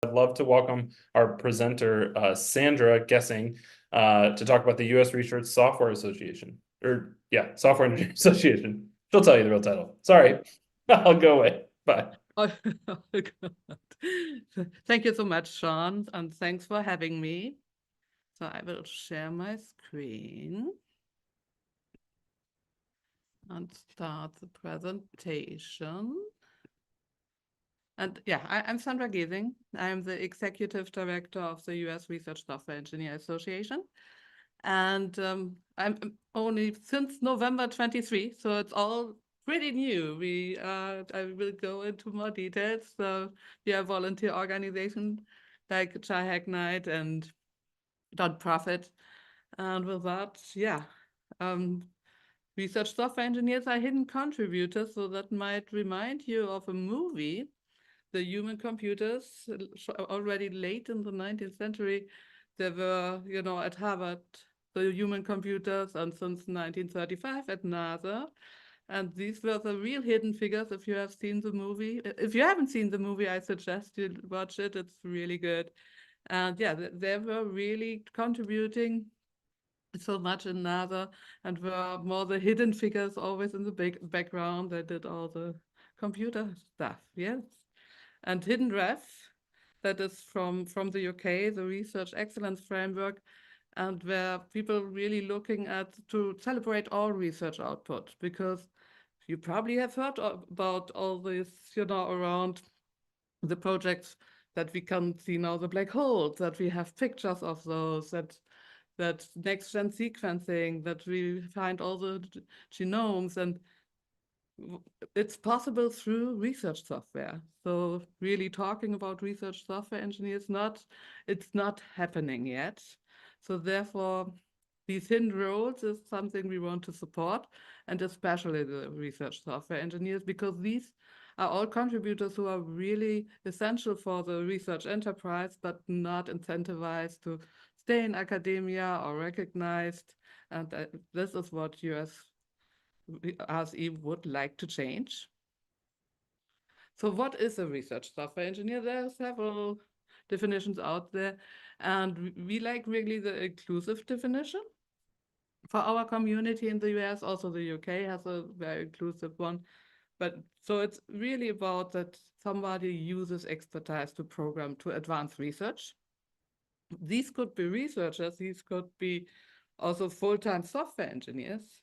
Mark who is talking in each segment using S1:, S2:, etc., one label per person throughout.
S1: I'd love to welcome our presenter, Sandra Gessing, to talk about the U.S. Research Software Association. Software Engineering Association. She'll tell you the real title. Sorry, I'll go away. Bye.
S2: Oh, thank you so much, Sean, and thanks for having me. So I will share my screen and start the presentation. And yeah, I'm Sandra Gesing. I'm the Executive Director of the US Research Software Engineer Association. And I'm only since November 23, so it's all pretty new. I will go into more details. So we are a volunteer organization like Chai Hack Night and nonprofit. And with that, yeah, research software engineers are hidden contributors. So that might remind you of a movie, The Human Computers, already late in the 19th century. There were, at Harvard, the human computers, and since 1935 at NASA. And these were the real hidden figures. If you have seen the movie, if you haven't seen the movie, I suggest you watch it. It's really good. And yeah, they were really contributing so much in NASA and were more the hidden figures always in the big background. They did all the computer stuff, yes. And Hidden Ref, that is from the UK, the Research Excellence Framework, and where people really looking at to celebrate all research output, because you probably have heard about all this, around the projects that we can see now, the black holes, that we have pictures of those, that next-gen sequencing, that we find all the genomes, and it's possible through research software. So really talking about research software engineers, it's not happening yet. So therefore, these hidden roles is something we want to support, and especially the research software engineers, because these are all contributors who are really essential for the research enterprise, but not incentivized to stay in academia or recognized. And this is what US-RSE would like to change. So what is a research software engineer? There are several definitions out there, and we like really the inclusive definition. For our community in the US, also the UK has a very inclusive one. But so it's really about that somebody uses expertise to program to advance research. These could be researchers, these could be also full-time software engineers,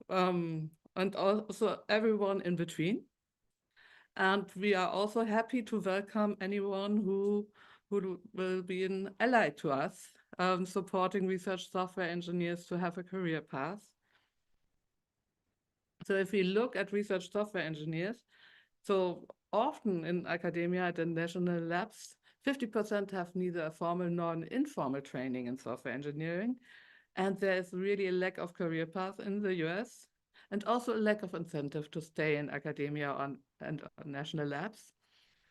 S2: and also everyone in between. And we are also happy to welcome anyone who will be an ally to us, supporting research software engineers to have a career path. So if we look at research software engineers, so often in academia at the national labs, 50% have neither a formal nor an informal training in software engineering. And there is really a lack of career path in the US, and also a lack of incentive to stay in academia and national labs.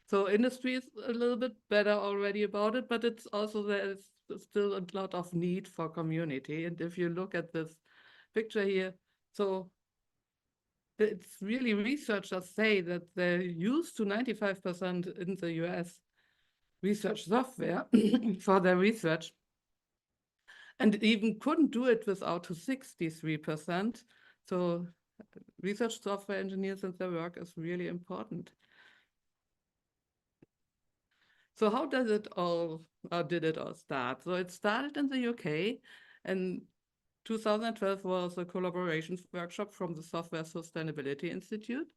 S2: So industry is a little bit better already about it, but it's also there is still a lot of need for community. And if you look at this picture here, so it's really researchers say that they're used to 95% in the US research software for their research, and even couldn't do it without to 63%. So research software engineers and their work is really important. So how did it all start? So it started in the UK, and 2012 was a collaborations workshop from the Software Sustainability Institute.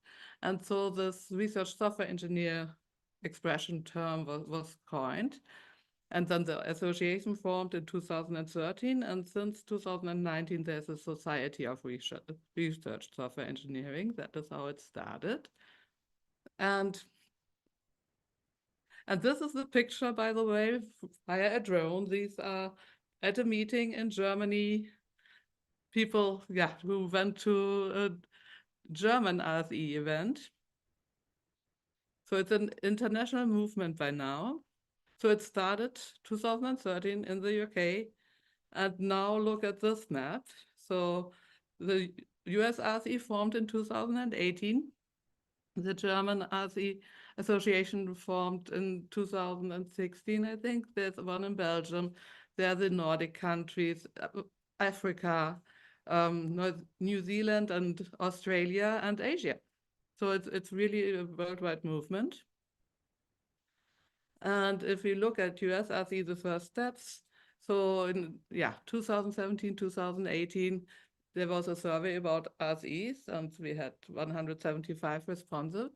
S2: And so this research software engineer expression term was coined. And then the association formed in 2013. And since 2019, there's a Society of Research Software Engineering. That is how it started. And this is the picture, by the way, via a drone. These are at a meeting in Germany, people, who went to a German RSE event. So it's an international movement by now. So it started 2013 in the UK, and now look at this map. So the US RSE formed in 2018. The German RSE association formed in 2016, I think. There's one in Belgium. There are the Nordic countries, Africa, New Zealand and Australia and Asia. So it's really a worldwide movement. And if we look at US-RSE, the first steps, so in 2017, 2018, there was a survey about RSEs, and we had 175 responses.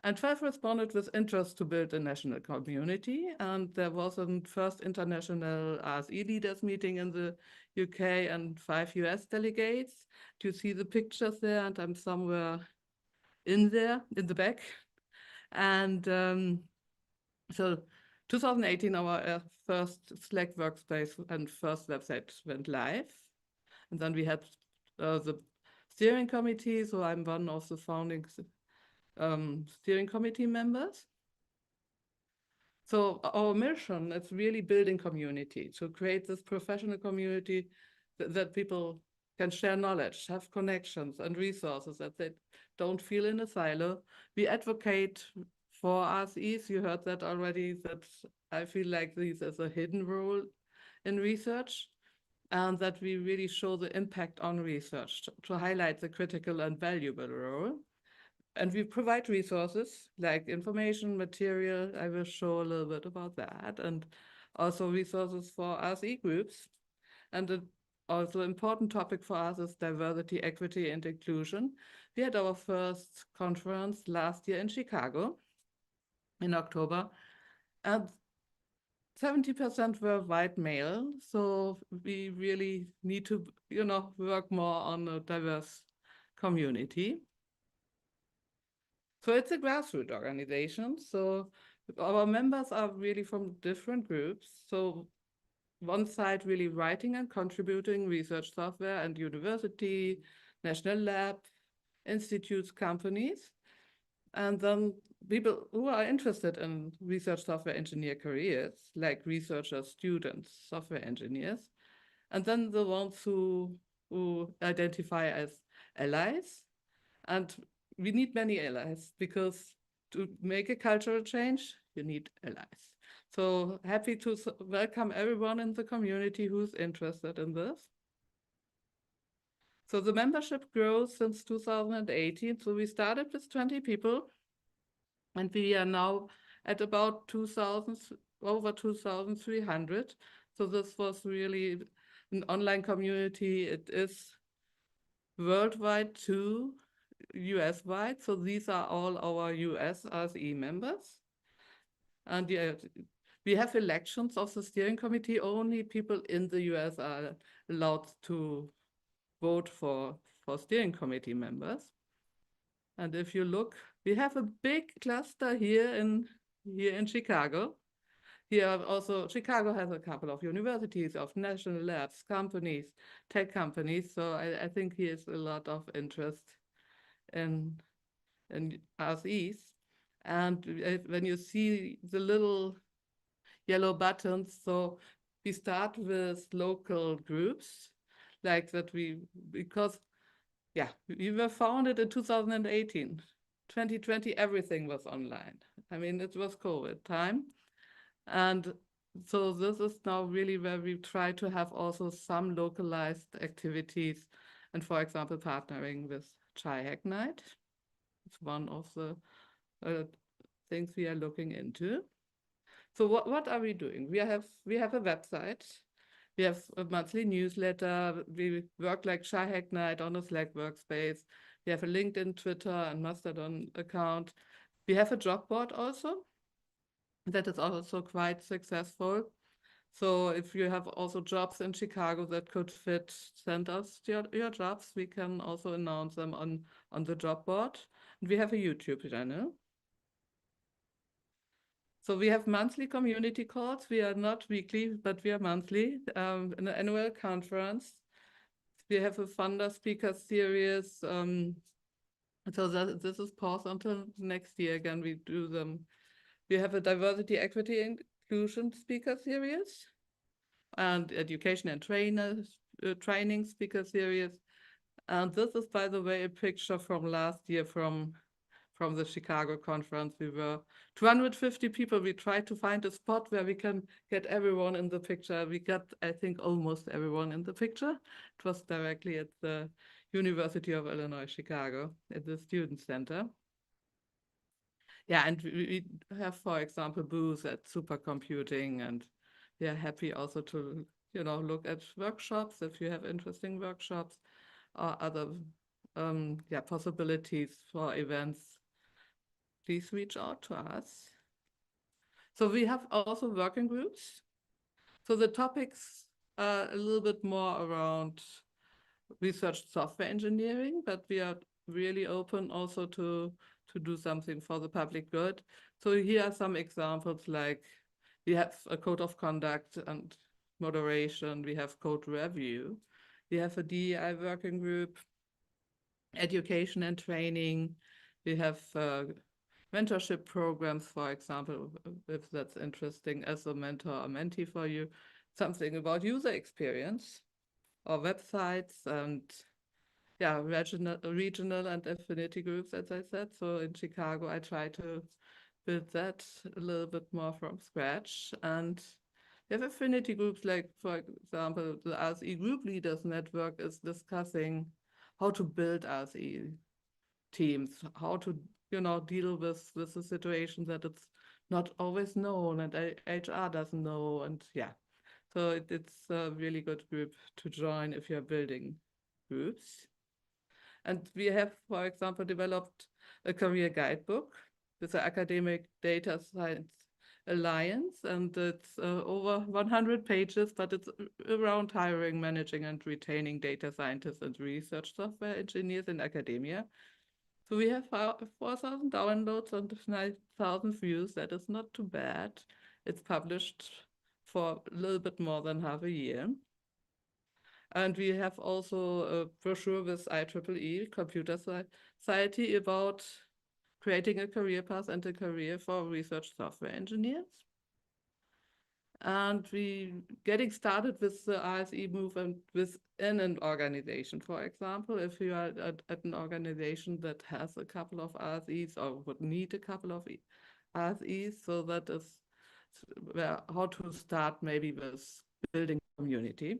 S2: And 12 responded with interest to build a national community. And there was a first international RSE leaders meeting in the UK and 5 US delegates. Do you see the pictures there? And I'm somewhere in there, in the back. And so 2018, our first Slack workspace and first website went live. And then we had the steering committee. So I'm one of the founding steering committee members. So our mission is really building community, to create this professional community that people can share knowledge, have connections and resources, that they don't feel in a silo. We advocate for RSEs. You heard that already, that I feel like this is a hidden role in research, and that we really show the impact on research to highlight the critical and valuable role. And we provide resources like information, material. I will show a little bit about that, and also resources for RSE groups. And also important topic for us is diversity, equity, and inclusion. We had our first conference last year in Chicago in October, and 70% were white male. So we really need to, work more on a diverse community. So it's a grassroots organization. So our members are really from different groups. So one side really writing and contributing research software and university, national lab, institutes, companies. And then people who are interested in research software engineer careers, like researchers, students, software engineers. And then the ones who identify as allies. And we need many allies, because to make a cultural change, you need allies. So happy to welcome everyone in the community who's interested in this. So the membership grows since 2018. So we started with 20 people, and we are now at about 2,000, over 2,300. So this was really an online community. It is worldwide too, US-wide. So these are all our US-RSE members. And we have elections of the steering committee. Only people in the US are allowed to vote for steering committee members. And if you look, we have a big cluster here in Chicago. Here also, Chicago has a couple of universities, of national labs, companies, tech companies. So I think here's a lot of interest in RSEs. And when you see the little yellow buttons, so we start with local groups, like that because we were founded in 2018. 2020, everything was online. I mean, it was COVID time. And so this is now really where we try to have also some localized activities, and for example, partnering with Chai Hack Night. It's one of the things we are looking into. So what are we doing? We have a website. We have a monthly newsletter. We work like Chai Hack Night on a Slack workspace. We have a LinkedIn, Twitter, and Mastodon account. We have a job board also. That is also quite successful. So if you have also jobs in Chicago that could fit, send us your jobs. We can also announce them on the job board. And we have a YouTube channel. So we have monthly community calls. We are not weekly, but we are monthly, an annual conference. We have a funder speaker series. So this is paused until next year. Again, we do them. We have a diversity, equity, inclusion speaker series, and education and training speaker series. And this is, by the way, a picture from last year from from the Chicago conference. We were 250 people. We tried to find a spot where we can get everyone in the picture. We got, I think, almost everyone in the picture. It was directly at the University of Illinois, Chicago, at the Student Center. Yeah, and we have, for example, booths at supercomputing, and we are happy also to, look at workshops if you have interesting workshops or other possibilities for events. Please reach out to us. So we have also working groups. So the topics are a little bit more around research software engineering, but we are really open also to do something for the public good. So here are some examples, like we have a code of conduct and moderation, we have code review, we have a DEI working group, education and training, we have mentorship programs, for example, if that's interesting as a mentor or mentee for you, something about user experience or websites, and yeah, regional and affinity groups, as I said. So in Chicago, I try to build that a little bit more from scratch. And we have affinity groups, like, for example, the RSE Group Leaders Network is discussing how to build RSE teams, how to, deal with the situation that it's not always known and HR doesn't know. And yeah, so it's a really good group to join if you're building groups. And we have, for example, developed a career guidebook with the Academic Data Science Alliance, and it's over 100 pages, but it's around hiring, managing, and retaining data scientists and research software engineers in academia. So we have 4,000 downloads and 9,000 views. That is not too bad. It's published for a little bit more than half a year. And we have also a brochure with IEEE, Computer Society, about creating a career path and a career for research software engineers. And we getting started with the RSE movement within an organization. For example, if you are at an organization that has a couple of RSEs or would need a couple of RSEs, so that is how to start maybe with building community.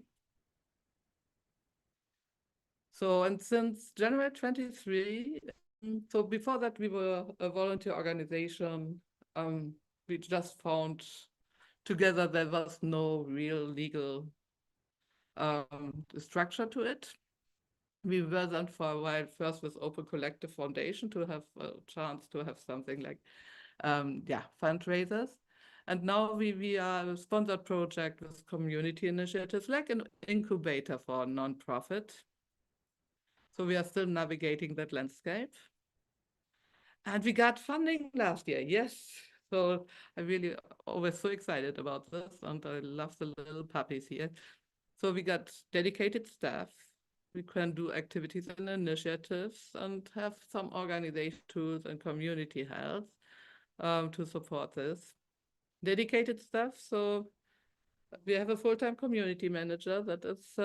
S2: So, and since January 23, so before that we were a volunteer organization. We just found together there was no real legal structure to it. We were then for a while first with Open Collective Foundation to have a chance to have something like, fundraisers. And now we are a sponsored project with community initiatives, like an incubator for a nonprofit. So we are still navigating that landscape. And we got funding last year, yes. So I really always so excited about this, and I love the little puppies here. So we got dedicated staff. We can do activities and initiatives and have some organization tools and community health to support this. Dedicated staff, so we have a full-time community manager that is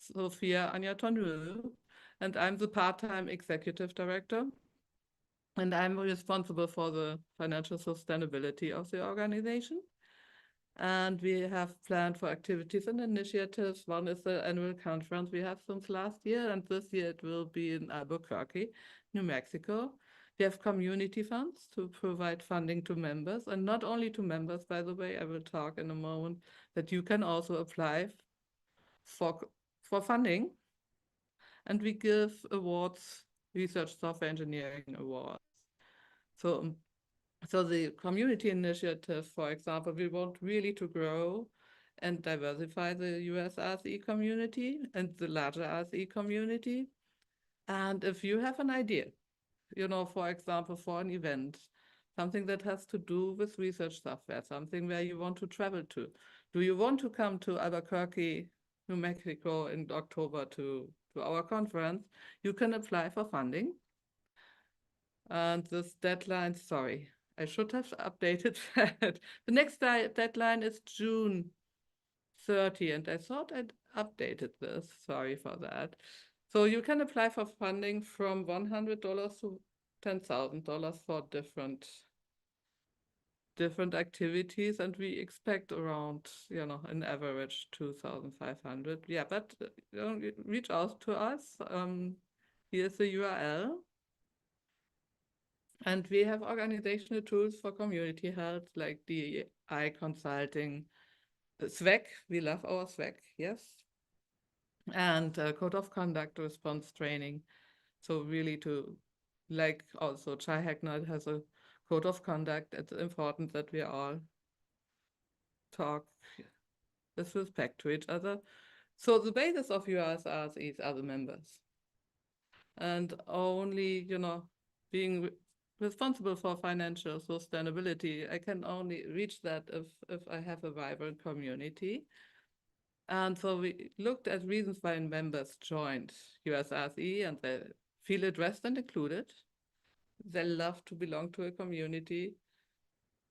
S2: Sophia Agnatonou, and I'm the part-time executive director. And I'm responsible for the financial sustainability of the organization. And we have planned for activities and initiatives. One is the annual conference we have since last year, and this year it will be in Albuquerque, New Mexico. We have community funds to provide funding to members, and not only to members, by the way. I will talk in a moment that you can also apply for funding. And we give awards, research software engineering awards. So the community initiative, for example, we want really to grow and diversify the US-RSE community and the larger RSE community. And if you have an idea, for example, for an event, something that has to do with research software, something where you want to travel to. Do you want to come to Albuquerque, New Mexico in October to our conference? You can apply for funding. And this deadline, sorry, I should have updated that. The next deadline is June 30, and I thought I'd updated this. Sorry for that. So you can apply for funding from $100 to $10,000 for different activities, and we expect around, an average 2,500. Yeah, but reach out to us. Here's the URL. And we have organizational tools for community health, like DEI consulting, SWAC. We love our SWAC, yes. And code of conduct response training. So really like also Chai Hacknight has a code of conduct. It's important that we all talk with respect to each other. So the basis of US-RSE are the members. And only, being responsible for financial sustainability, I can only reach that if I have a vibrant community. And so we looked at reasons why members joined US-RSE, and they feel addressed and included. They love to belong to a community.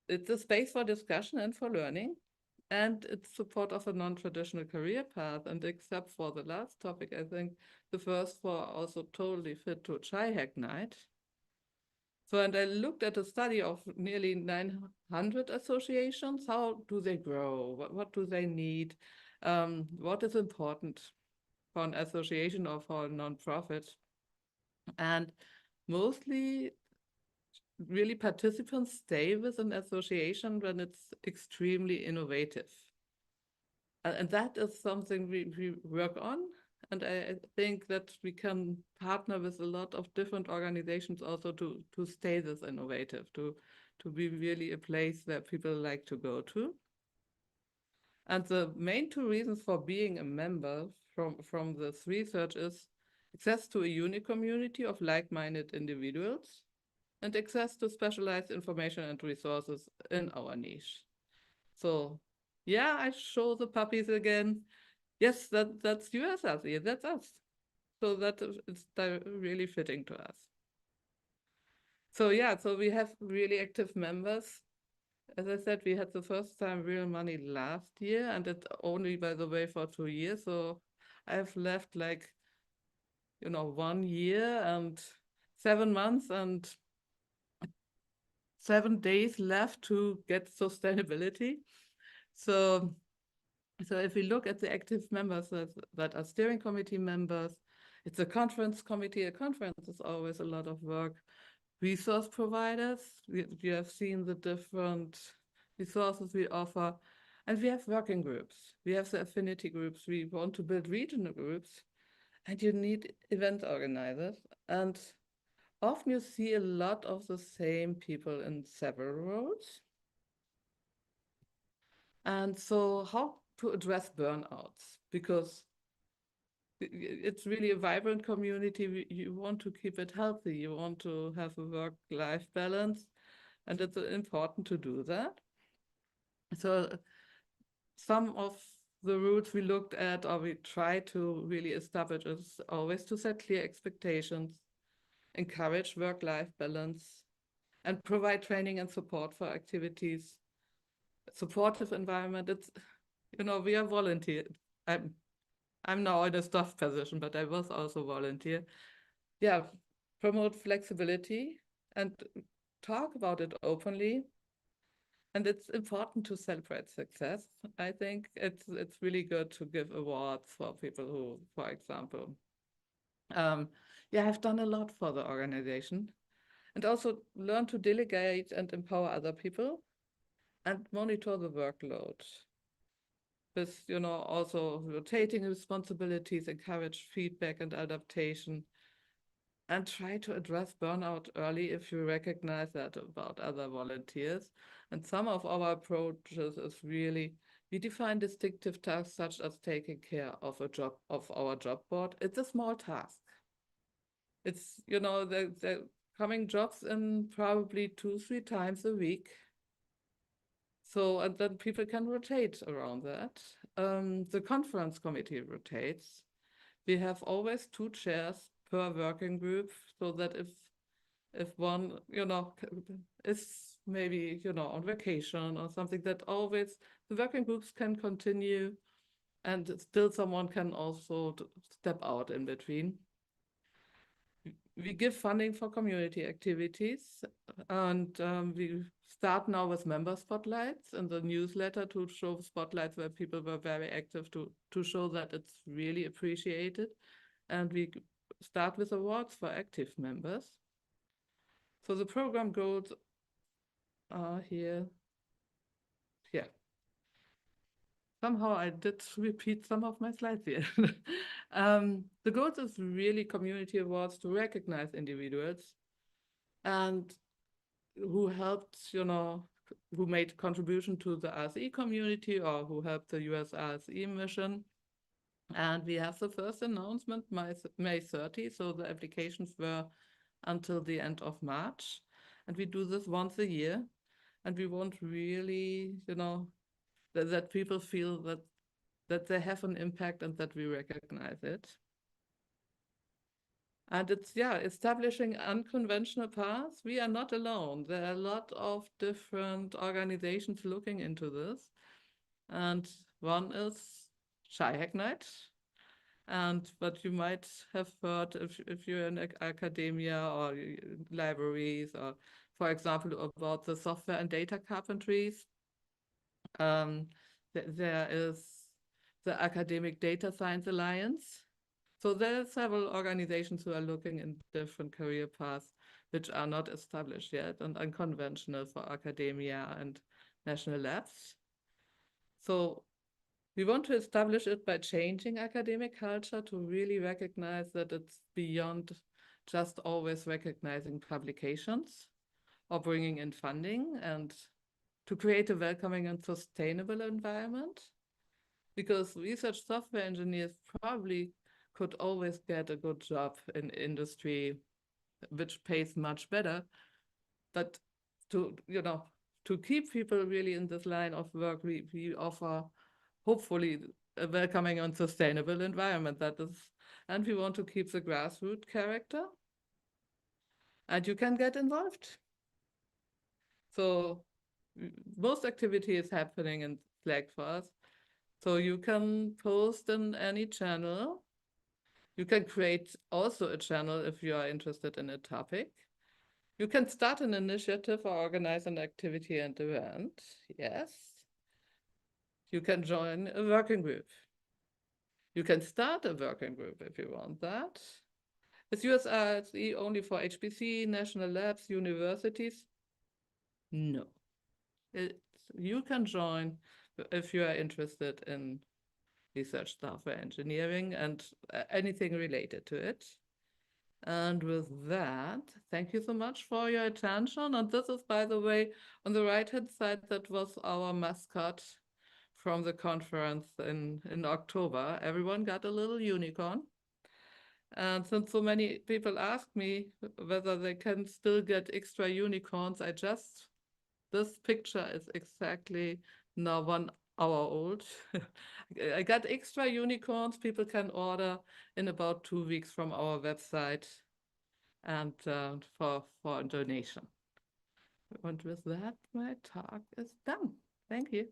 S2: It's a space for discussion and for learning. And it's support of a non-traditional career path. And except for the last topic, I think the first four are also totally fit to Chai Hack Night. So, and I looked at a study of nearly 900 associations. How do they grow? What do they need? What is important for an association or for a nonprofit? And mostly, really, participants stay with an association when it's extremely innovative. And that is something we work on. And I think that we can partner with a lot of different organizations also to stay this innovative, to be really a place that people like to go to. And the main two reasons for being a member from this research is access to a unique community of like-minded individuals and access to specialized information and resources in our niche. So yeah, I show the puppies again. Yes, that's US-RSE, that's us. So that is really fitting to us. So yeah, so we have really active members. As I said, we had the first time real money last year, and it's only, by the way, for 2 years. So I've left 1 year and 7 months and 7 days left to get sustainability. So if we look at the active members that are steering committee members, it's a conference committee. A conference is always a lot of work. Resource providers, you have seen the different resources we offer. And we have working groups. We have the affinity groups. We want to build regional groups. And you need event organizers. And often you see a lot of the same people in several roles. And so how to address burnouts? Because it's really a vibrant community. You want to keep it healthy. You want to have a work-life balance, and it's important to do that. So some of the routes we looked at, or we try to really establish, is always to set clear expectations, encourage work-life balance, and provide training and support for activities, supportive environment. It's, we are volunteer. I'm now in a staff position, but I was also volunteer. Yeah, promote flexibility and talk about it openly. And it's important to celebrate success. I think it's really good to give awards for people who, for example, have done a lot for the organization, and also learn to delegate and empower other people and monitor the workload. With, also rotating responsibilities, encourage feedback and adaptation, and try to address burnout early if you recognize that about other volunteers. And some of our approaches is really, we define distinctive tasks such as taking care of our job board. It's a small task. It's, they're coming jobs in probably 2-3 times a week. So, and then people can rotate around that. The conference committee rotates. We have always 2 chairs per working group, so that if one, is maybe, on vacation or something, that always the working groups can continue, and still someone can also step out in between. we give funding for community activities, and we start now with member spotlights in the newsletter to show spotlights where people were very active to show that it's really appreciated. And we start with awards for active members. So the program goals are here. Yeah. Somehow I did repeat some of my slides here. The goals is really community awards to recognize individuals and who helped, who made contribution to the RSE community or who helped the US-RSE mission. And we have the first announcement May 30, so the applications were until the end of March. And we do this once a year. And we want really, that people feel that they have an impact and that we recognize it. And it's, establishing unconventional paths. We are not alone. There are a lot of different organizations looking into this. And one is Shy Hack Night. And what you might have heard if you're in academia or libraries, or, for example, about the software and data carpentries. There is the Academic Data Science Alliance. So there are several organizations who are looking in different career paths which are not established yet and unconventional for academia and national labs. So we want to establish it by changing academic culture to really recognize that it's beyond just always recognizing publications or bringing in funding, and to create a welcoming and sustainable environment. Because research software engineers probably could always get a good job in industry, which pays much better. But to keep people really in this line of work, we offer hopefully a welcoming and sustainable environment and we want to keep the grassroots character. And you can get involved. So most activity is happening in Slack for us. So you can post in any channel. You can create also a channel if you are interested in a topic. You can start an initiative or organize an activity and event. Yes. You can join a working group. You can start a working group if you want that. Is US-RSE only for HPC, national labs, universities? No. You can join if you are interested in research software engineering and anything related to it. And with that, thank you so much for your attention. And this is, by the way, on the right-hand side, that was our mascot from the conference in October. Everyone got a little unicorn. And since so many people asked me whether they can still get extra unicorns, this picture is exactly now 1 hour old. I got extra unicorns people can order in about 2 weeks from our website and for a donation. And with that, my talk is done. Thank you.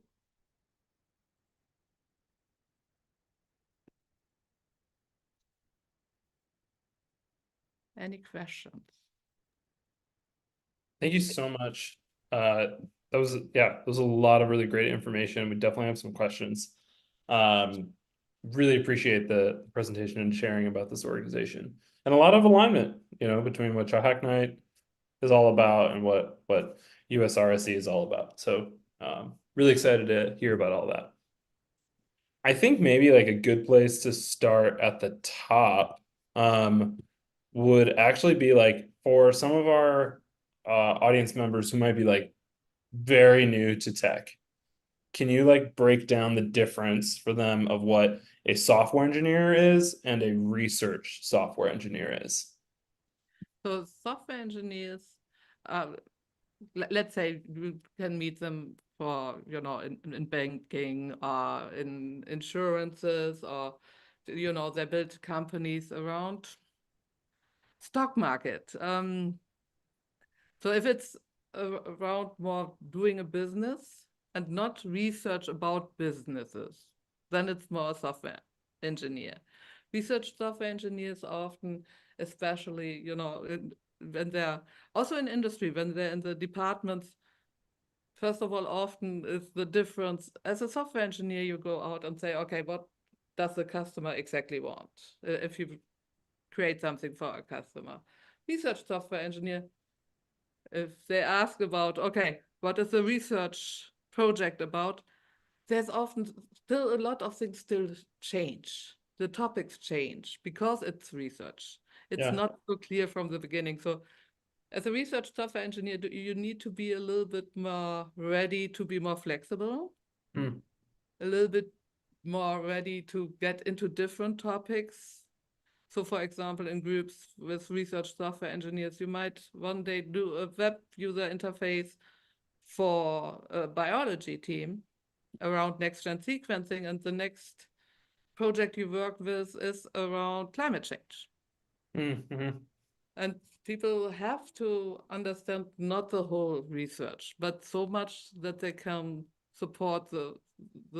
S2: Any questions?
S1: Thank you so much. That was a lot of really great information. We definitely have some questions. Really appreciate the presentation and sharing about this organization, and a lot of alignment, between what Hack Night is all about and what US-RSE is all about. So really excited to hear about all that. I think maybe like a good place to start at the top would actually be like for some of our audience members who might be like very new to tech. Can you like break down the difference for them of what a software engineer is and a research software engineer is?
S2: So software engineers, let's say you can meet them for, in banking or in insurances, or, they build companies around stock market. So if it's around more doing a business and not research about businesses, then it's more a software engineer. Research software engineers often especially, when they're also in industry, when they're in the departments. First of all, often is the difference. As a software engineer, you go out and say, okay, what does the customer exactly want? If you create something for a customer. Research software engineer, if they ask about, okay, what is the research project about? There's often still a lot of things still change. The topics change because it's research. It's
S1: Yeah.
S2: not so clear from the beginning. So as a research software engineer, you need to be a little bit more ready to be more flexible,
S1: Mm.
S2: a little bit more ready to get into different topics. So for example, in groups with research software engineers, you might one day do a web user interface for a biology team around next-gen sequencing, and the next project you work with is around climate change.
S1: Mm-hmm.
S2: And people have to understand not the whole research, but so much that they can support the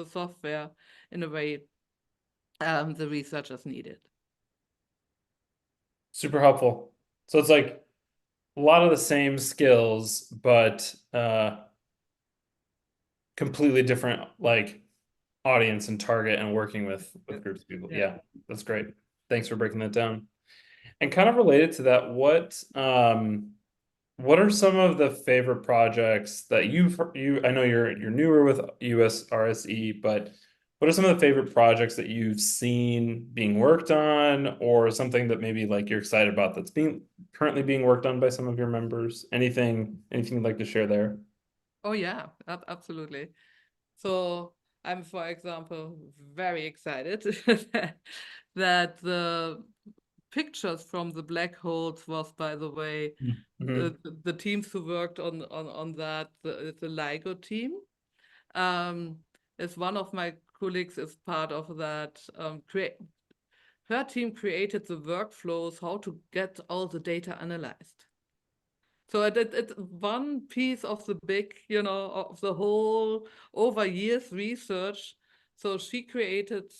S2: software in a way the researchers needed.
S1: Super helpful. So it's like a lot of the same skills, but completely different like audience and target and working with groups of people.
S2: Yeah.
S1: Yeah, that's great. Thanks for breaking that down. And kind of related to that, what are some of the favorite projects that I know you're newer with US-RSE, but what are some of the favorite projects that you've seen being worked on, or something that maybe like you're excited about that's being currently being worked on by some of your members? Anything you'd like to share there?
S2: Oh yeah, absolutely. So I'm, for example, very excited that the pictures from the black holes was, by the way,
S1: Mm-hmm.
S2: the teams who worked on that, the LIGO team. Um, is one of my colleagues is part of that. Her team created the workflows how to get all the data analyzed. So it's one piece of the big, of the whole over years research. So she created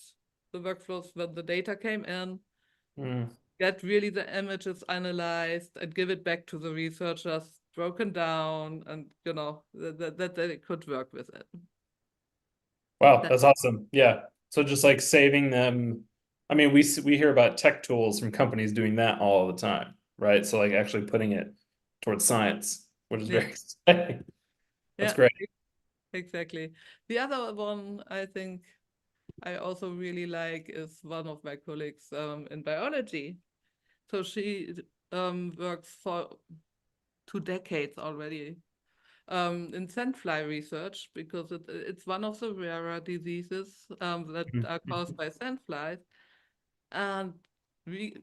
S2: the workflows when the data came in,
S1: Mm.
S2: get really the images analyzed and give it back to the researchers broken down, and that they could work with it.
S1: Wow,
S2: That,
S1: that's awesome. Yeah. So just like saving them. I mean, we hear about tech tools from companies doing that all the time, right? So like actually putting it towards science, which is
S2: yeah,
S1: very exciting. That's
S2: yeah,
S1: great.
S2: exactly. The other one I think I also really like is one of my colleagues in biology. So she works for 2 decades already in sandfly research, because it's one of the rarer diseases that are caused
S1: Mhm.
S2: by sandflies. And we,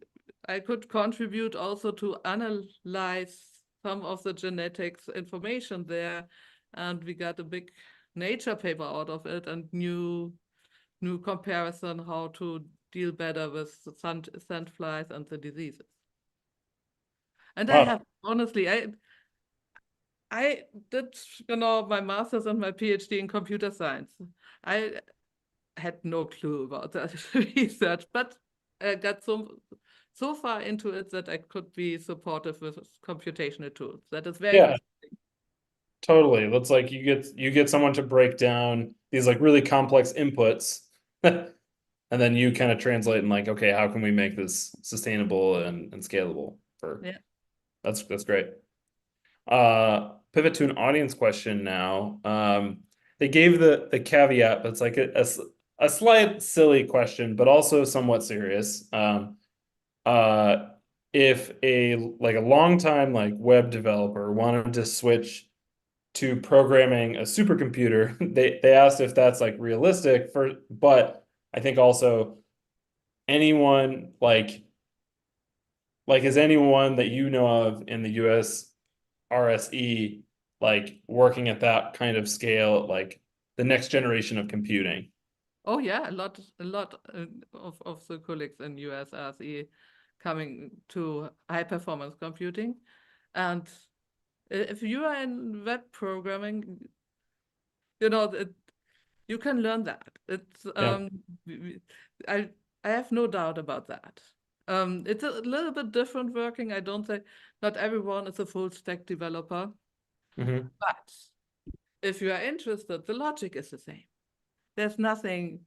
S2: I could contribute also to analyze some of the genetics information there. And we got a big Nature paper out of it, and new comparison how to deal better with the sandflies and the diseases. And I
S1: Wow.
S2: have honestly, I did, my master's and my PhD in computer science. I had no clue about that research, but I got so far into it that I could be supportive with computational tools. That is very
S1: Yeah,
S2: exciting.
S1: totally. That's like you get someone to break down these like really complex inputs, and then you kind of translate and like, okay, how can we make this sustainable and scalable for
S2: Yeah.
S1: that's great. Pivot to an audience question now. They gave the caveat, but it's like a slight silly question, but also somewhat serious. Uh, if a longtime like web developer wanted to switch to programming a supercomputer, they asked if that's like realistic but I think also anyone like is anyone that you know of in the US-RSE like working at that kind of scale, like the next generation of computing?
S2: Oh yeah, a lot of the colleagues in US-RSE coming to high performance computing. And if you are in web programming, you know, it, you can learn that. It's
S1: Yeah.
S2: I I have no doubt about that. It's a little bit different working. I don't say not everyone is a full stack developer,
S1: Hmm.
S2: but if you are interested, the logic is the same. There's nothing,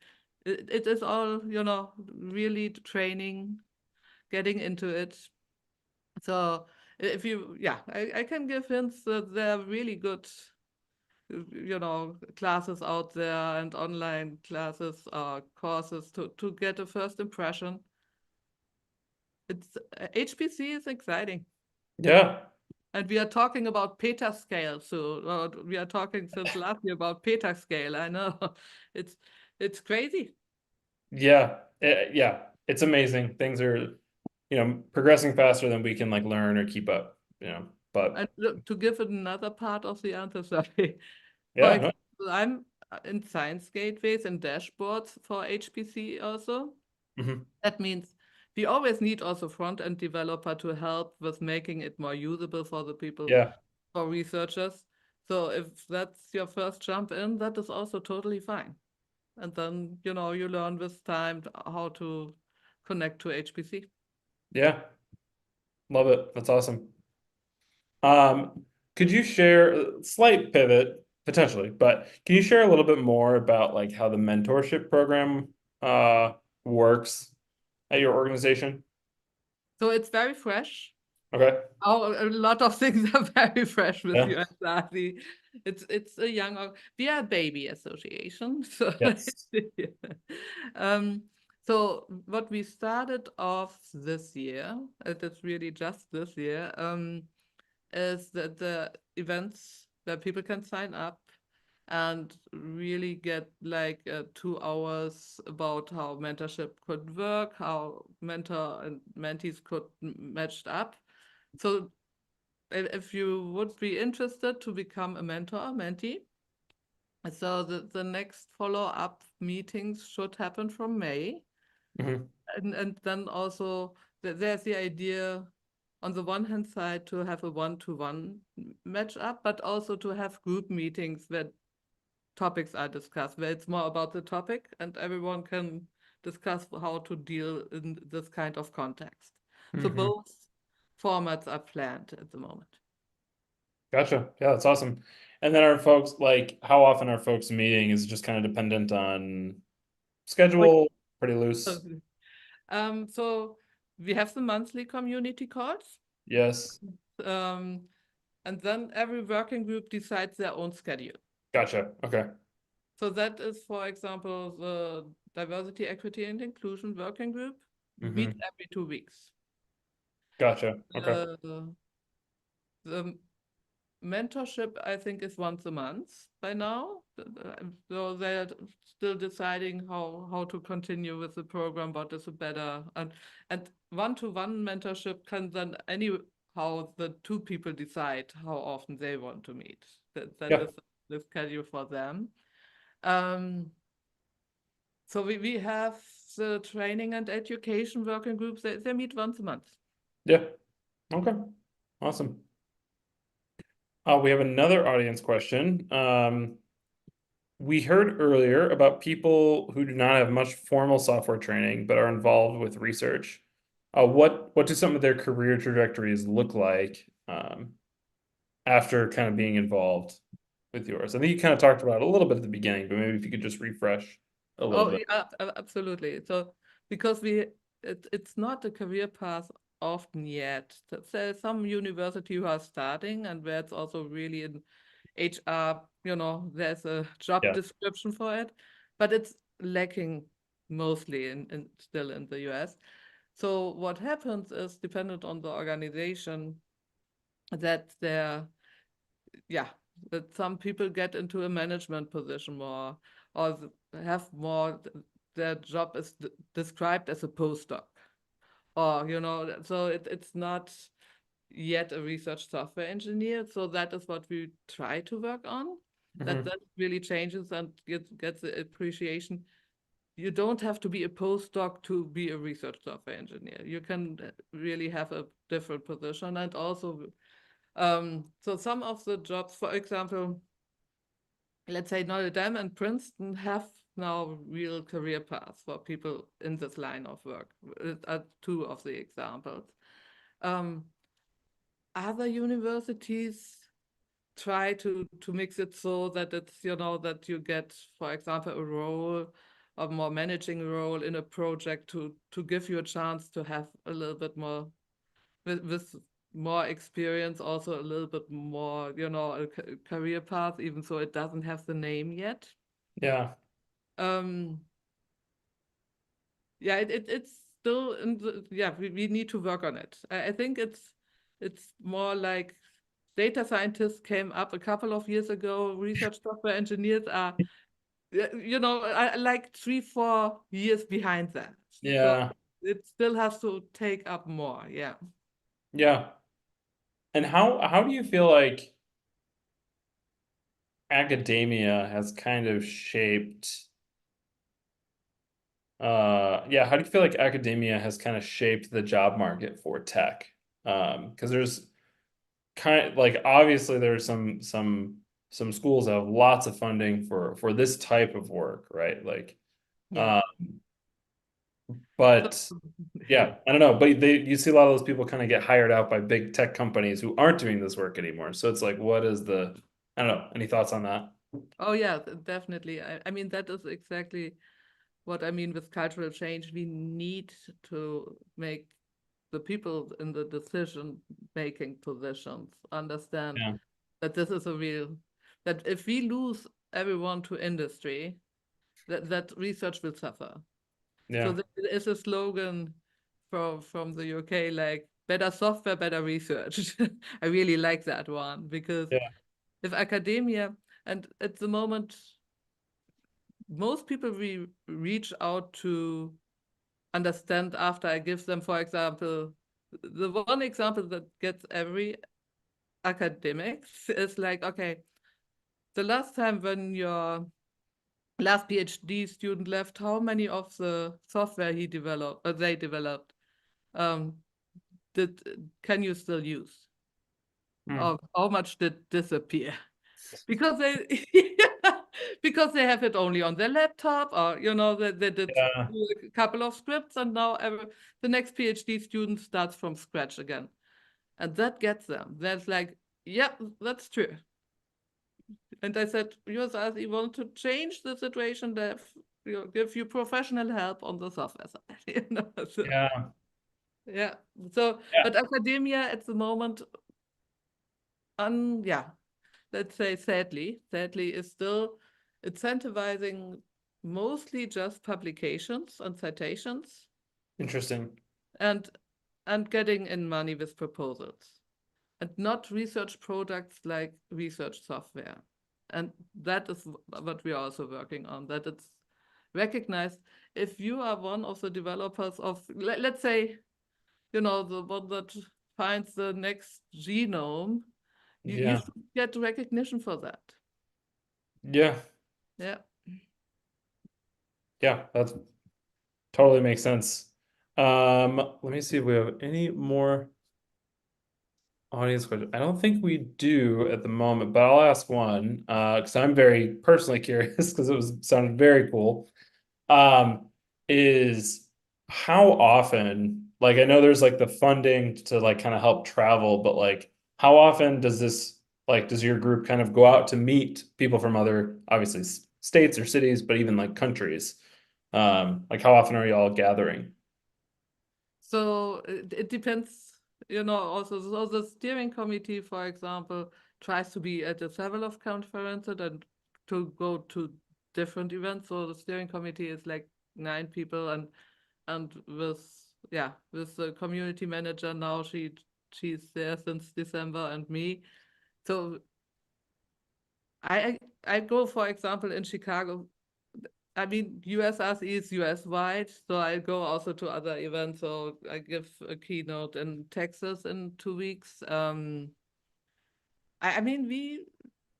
S2: it is all, really training, getting into it. So if you, yeah, I can give hints that there are really good, classes out there and online classes or courses to get a first impression. It's HPC is exciting.
S1: Yeah.
S2: And we are talking about petascale, so we are talking since last year about petascale. I know it's crazy.
S1: Yeah. Yeah. It's amazing. Things are, progressing faster than we can like learn or keep up, but
S2: And look, to give it another part of the answer, sorry. For
S1: yeah, no.
S2: example, I'm in science gateways and dashboards for HPC also.
S1: Hmm.
S2: That means we always need also front-end developer to help with making it more usable for the people,
S1: Yeah.
S2: for researchers. So if that's your first jump in, that is also totally fine. And then, you learn with time how to connect to HPC.
S1: Yeah. Love it. That's awesome. Could you share a slight pivot potentially, but can you share a little bit more about like how the mentorship program works at your organization?
S2: So it's very fresh.
S1: Okay.
S2: Oh, a lot of things are very fresh with
S1: Yeah.
S2: US-RSE. It's a young, we are a baby association. So,
S1: Yes.
S2: um, so what we started off this year, it is really just this year, is that the events where people can sign up and really get like 2 hours about how mentorship could work, how mentor and mentees could matched up. So if you would be interested to become a mentor or mentee, so the next follow-up meetings should happen from May.
S1: Hmm.
S2: And then also there's the idea on the one hand side to have a one-to-one match up, but also to have group meetings where topics are discussed, where it's more about the topic and everyone can discuss how to deal in this kind of context. So
S1: Hmm.
S2: both formats are planned at the moment.
S1: Gotcha. Yeah, that's awesome. And then are folks like how often are folks meeting is just kind of dependent on
S2: Oh,
S1: schedule, pretty loose.
S2: yeah. So we have the monthly community calls,
S1: Yes.
S2: um, and then every working group decides their own schedule.
S1: Gotcha. Okay.
S2: So that is, for example, the diversity, equity, and inclusion working group meets
S1: Hmm.
S2: every 2 weeks.
S1: Gotcha. Okay.
S2: The mentorship, I think, is once a month by now. So they're still deciding how to continue with the program, what is a better and one-to-one mentorship can then anyhow the two people decide how often they want to meet. That
S1: Yeah.
S2: is the schedule for them. Um, so we have the training and education working groups. They meet once a month.
S1: Yeah. Okay. Awesome. We have another audience question. We heard earlier about people who do not have much formal software training but are involved with research. What do some of their career trajectories look like after kind of being involved with yours? I think you kind of talked about it a little bit at the beginning, but maybe if you could just refresh a little
S2: Oh,
S1: bit.
S2: yeah, absolutely. So because it's not a career path often yet. There's some university who are starting and where it's also really in HR, there's a job
S1: Yeah.
S2: description for it, but it's lacking mostly still in the US. So what happens is dependent on the organization that yeah, that some people get into a management position more or have more, their job is described as a postdoc or, so it's not yet a research software engineer. So that is what we try to work on,
S1: Hmm.
S2: that really changes and gets the appreciation. You don't have to be a postdoc to be a research software engineer. You can really have a different position and also so some of the jobs, for example, let's say Notre Dame and Princeton have now real career paths for people in this line of work. Are two of the examples. Um, Other universities try to mix it so that it's, that you get, for example, a role, a more managing role in a project to give you a chance to have a little bit more with more experience, also a little bit more, a career path, even though it doesn't have the name yet.
S1: Yeah.
S2: Um, yeah, it's still in yeah, we need to work on it. I think it's more like data scientists came up a couple of years ago. Research software engineers are, like 3-4 years behind that. So
S1: Yeah.
S2: it still has to take up more. Yeah.
S1: Yeah. And how do you feel like academia has kind of shaped yeah, how do you feel like academia has kind of shaped the job market for tech? Because there's kind like obviously there's some schools that have lots of funding for this type of work, right? Like
S2: Yeah.
S1: uh,
S2: So,
S1: but yeah, I don't know, but you see a lot of those people kind of get hired out by big tech companies who aren't doing this work anymore. So it's like, what is the, I don't know, any thoughts on that?
S2: oh yeah, definitely. I mean, that is exactly what I mean with cultural change. We need to make the people in the decision making positions understand
S1: Yeah,
S2: that this is a real, that if we lose everyone to industry, that research will suffer. So
S1: yeah,
S2: there is a slogan from the UK, like better software, better research. I really like that one, because
S1: yeah,
S2: if academia, and at the moment, most people we reach out to understand after I give them, for example, the one example that gets every academics is like, okay, the last time when your last PhD student left, how many of the software he developed, they developed, um, did can you still use?
S1: hmm,
S2: Or how much did disappear? Because they because they have it only on their laptop, or they did
S1: yeah,
S2: a couple of scripts, and now the next PhD student starts from scratch again, and that gets them. That's like, yeah, that's true. And I said, US-RSE want to change the situation, that give you professional help on the software side. So,
S1: yeah,
S2: yeah. So,
S1: yeah.
S2: but academia at the moment, yeah, let's say sadly, is still incentivizing mostly just publications and citations,
S1: Interesting.
S2: and getting in money with proposals, and not research products like research software. And that is what we are also working on, that it's recognized. If you are one of the developers of, let's say, the one that finds the next genome, you
S1: Yeah,
S2: should get recognition for that.
S1: yeah,
S2: Yeah.
S1: yeah. That totally makes sense. Let me see if we have any more audience questions. I don't think we do at the moment, but I'll ask one because I'm very personally curious because it was sounded very cool. Um, is how often, like I know there's like the funding to like kind of help travel, but like how often does this like does your group kind of go out to meet people from other obviously states or cities, but even like countries? Like how often are y'all gathering?
S2: So it depends, also. So the steering committee, for example, tries to be at several of conferences and to go to different events. So the steering committee is like 9 people, and with the community manager now, she's there since December, and me. So I I go, for example, in Chicago. I mean, US-RSE is US-wide, so I go also to other events. So I give a keynote in Texas in 2 weeks. I mean, we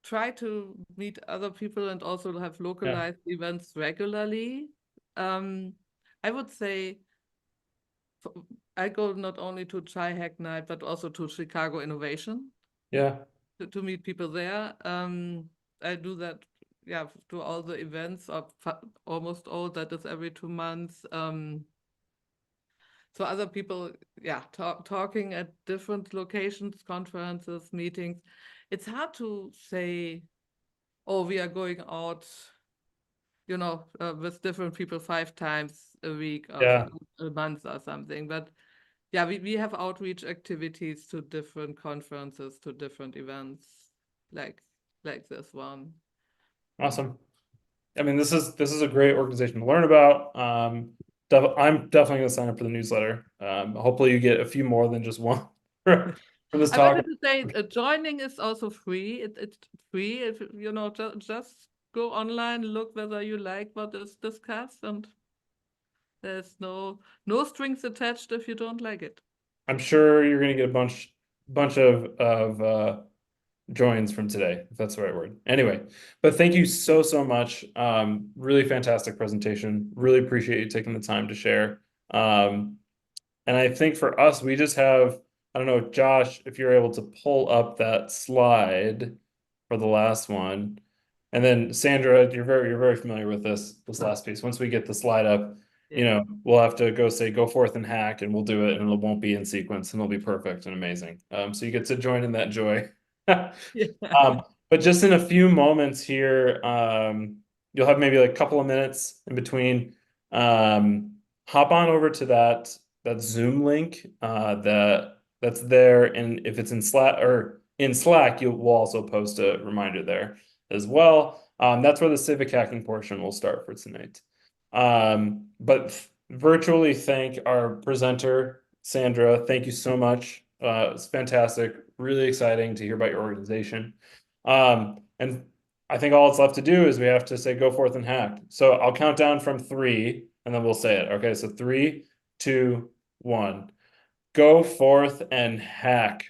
S2: try to meet other people and also have
S1: Yeah,
S2: localized events regularly. Um, I would say I go not only to Chai Hack Night, but also to Chicago Innovation
S1: yeah,
S2: to meet people there. I do that, yeah, to all the events, or almost all, that is every 2 months. So other people, yeah, talking at different locations, conferences, meetings. It's hard to say, oh, we are going out, with different people 5 times a week or
S1: Yeah,
S2: a month or something. But yeah, we have outreach activities to different conferences, to different events, like like this one.
S1: awesome. I mean, this is a great organization to learn about. I'm definitely going to sign up for the newsletter. Hopefully, you get a few more than just one for this
S2: I
S1: talk.
S2: wanted to say joining is also free. It's free if just go online, look whether you like what is discussed, and there's no strings attached if you don't like it.
S1: I'm sure you're going to get a bunch of joins from today, if that's the right word. Anyway, but thank you so much. Really fantastic presentation. Really appreciate you taking the time to share. Um, And I think for us, we just have, I don't know, Josh, if you're able to pull up that slide for the last one. And then Sandra, you're very familiar with this last piece. Once we get the slide up,
S2: Yeah.
S1: we'll have to go say go forth and hack, and we'll do it, and it won't be in sequence, and it'll be perfect and amazing. So you get to join in that joy.
S2: Yeah.
S1: But just in a few moments here, you'll have maybe like a couple of minutes in between. Um, Hop on over to that Zoom link that's there, and if it's in Slack, we'll also post a reminder there as well. That's where the civic hacking portion will start for tonight. But virtually thank our presenter, Sandra. Thank you so much. It's fantastic. Really exciting to hear about your organization. And I think all it's left to do is we have to say go forth and hack. So I'll count down from three and then we'll say it. Okay, so 3, 2, 1. Go forth and hack.